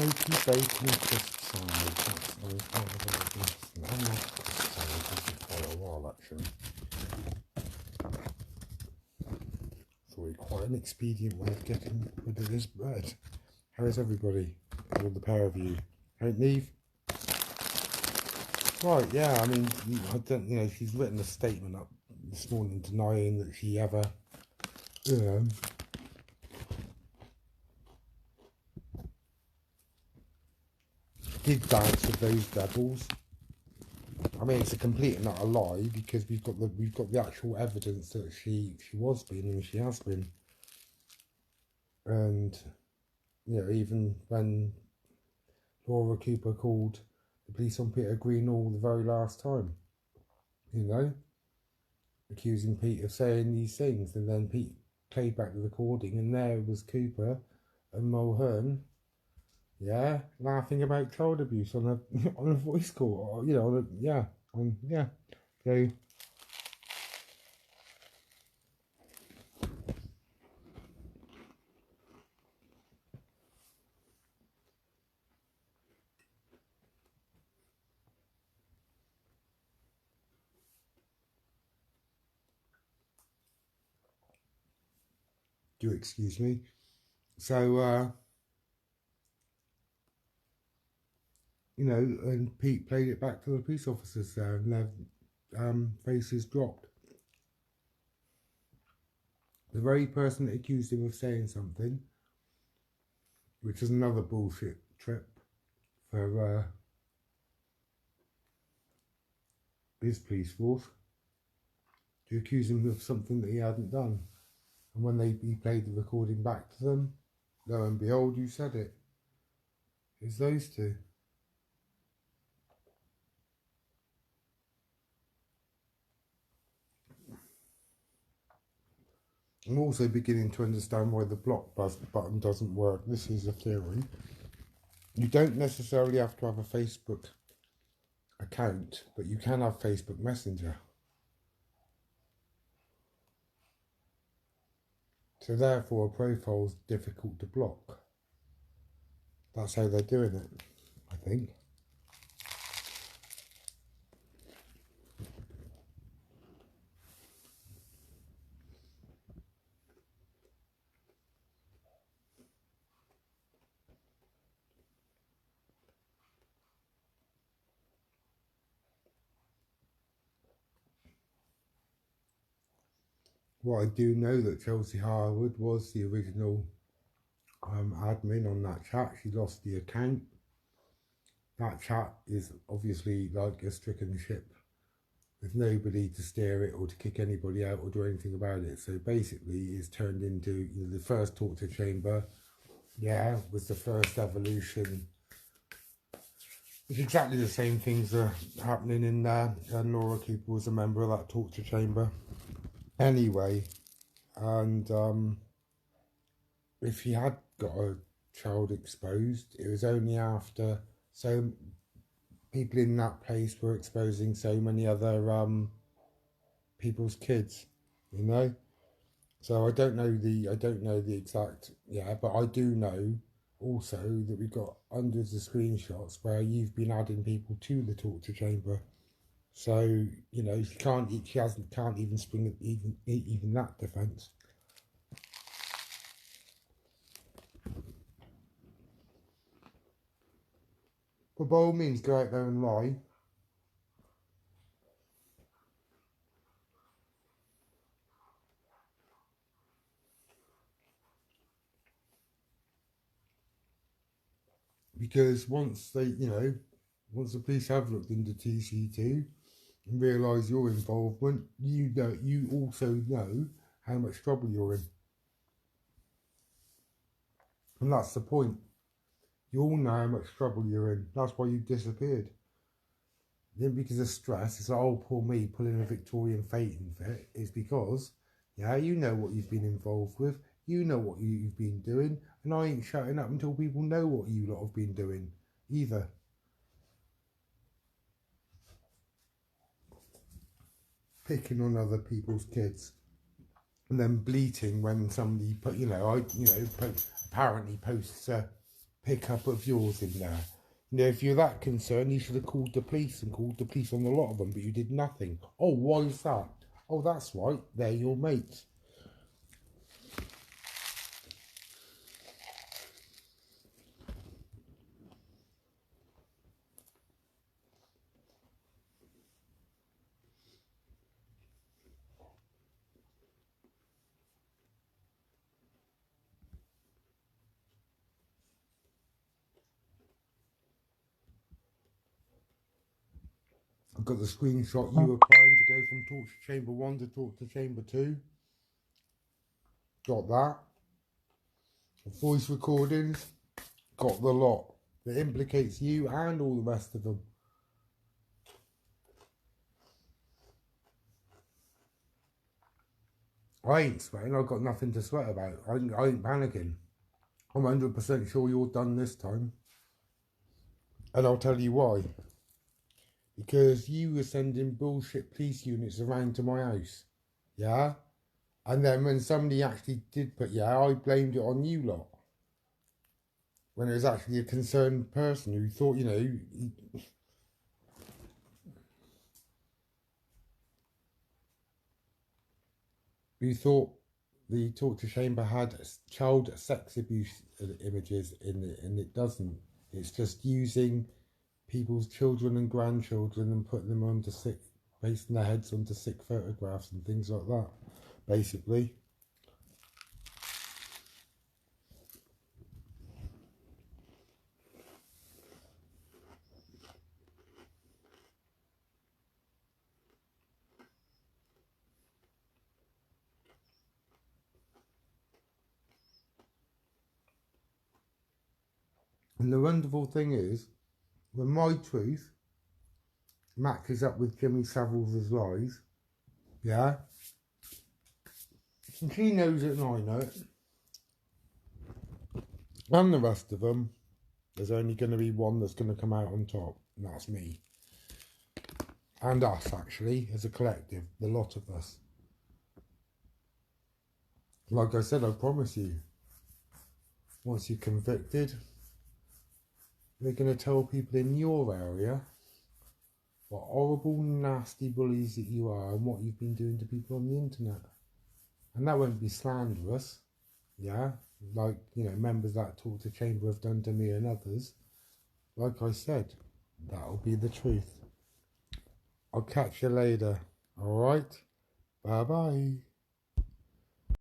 smoky bacon crisp sandwich. That's nice. I'm not crisp sandwiches for quite a while actually. So we're quite an expedient way of getting rid of this bread. How is everybody? All the pair of you. Hey, Neve? Right, yeah, I mean, I don't, she's written a statement up this morning denying that she ever, did dance with those devils. I mean, it's a complete and utter lie because we've got the actual evidence that she was been and she has been, and even when Laura Cooper called the police on Peter Greenall the very last time, accusing Pete of saying these things, and then Pete played back the recording, and there was Cooper and Mulhern, laughing about child abuse on a voice call, So do excuse me. So and Pete played it back to the police officers there, and their faces dropped. The very person that accused him of saying something, which is another bullshit trip for his police force, to accuse him of something that he hadn't done. And when he played the recording back to them, lo and behold, you said it. It's those two. I'm also beginning to understand why the block button doesn't work. This is a theory. You don't necessarily have to have a Facebook account, but you can have Facebook Messenger. So therefore, a profile's difficult to block. That's how they're doing it, I think. Well, I do know that Chelsea Harwood was the original admin on that chat. She lost the account. That chat is obviously like a stricken ship with nobody to steer it or to kick anybody out or do anything about it. So basically it's turned into the first torture chamber, was the first evolution. It's exactly the same things are happening in there, and Laura Cooper was a member of that torture chamber anyway. And if he had got a child exposed, it was only after so people in that place were exposing so many other people's kids, So I don't know the exact, but I do know also that we've got hundreds of screenshots where you've been adding people to the torture chamber. So she can't even spring even that defence. But by all means, go out there and lie. Because once the police have looked into TC2 and realise your involvement, you also know how much trouble you're in. And that's the point. You all know how much trouble you're in. That's why you disappeared. Then because of stress, it's like, oh, poor me, pulling a Victorian fainting fit. It's because, you know what you've been involved with. You know what you've been doing. And I ain't shutting up until people know what you lot have been doing, either. Picking on other people's kids. And then bleating when somebody apparently posts pickup of yours in there. You know, if you're that concerned, you should have called the police and called the police on a lot of them, but you did nothing. Oh, why is that? Oh, that's right, they're your mates. I've got the screenshot, you applying to go from Torture Chamber 1 to Torture Chamber 2. Got that. Voice recordings, got the lot. That implicates you and all the rest of them. I ain't sweating, I've got nothing to sweat about. I ain't panicking. I'm 100% sure you're done this time. And I'll tell you why. Because you were sending bullshit police units around to my house. Yeah? And then when somebody actually did put, I blamed it on you lot. When it was actually a concerned person who thought, you know, who thought the torture chamber had child sex abuse images in it, and it doesn't. It's just using people's children and grandchildren and putting them onto sick, basing their heads onto sick photographs and things like that, basically. And the wonderful thing is, when my truth matches up with Jimmy Savile's lies, yeah, and she knows it and I know it, and the rest of them, there's only going to be one that's going to come out on top, and that's me. And us, actually, as a collective, the lot of us. Like I said, I promise you, once you're convicted, they're going to tell people in your area what horrible, nasty bullies that you are and what you've been doing to people on the internet. And that won't be slanderous, yeah? Like, you know, members that Torture Chamber have done to me and others. Like I said, that'll be the truth. I'll catch you later, alright? Bye-bye.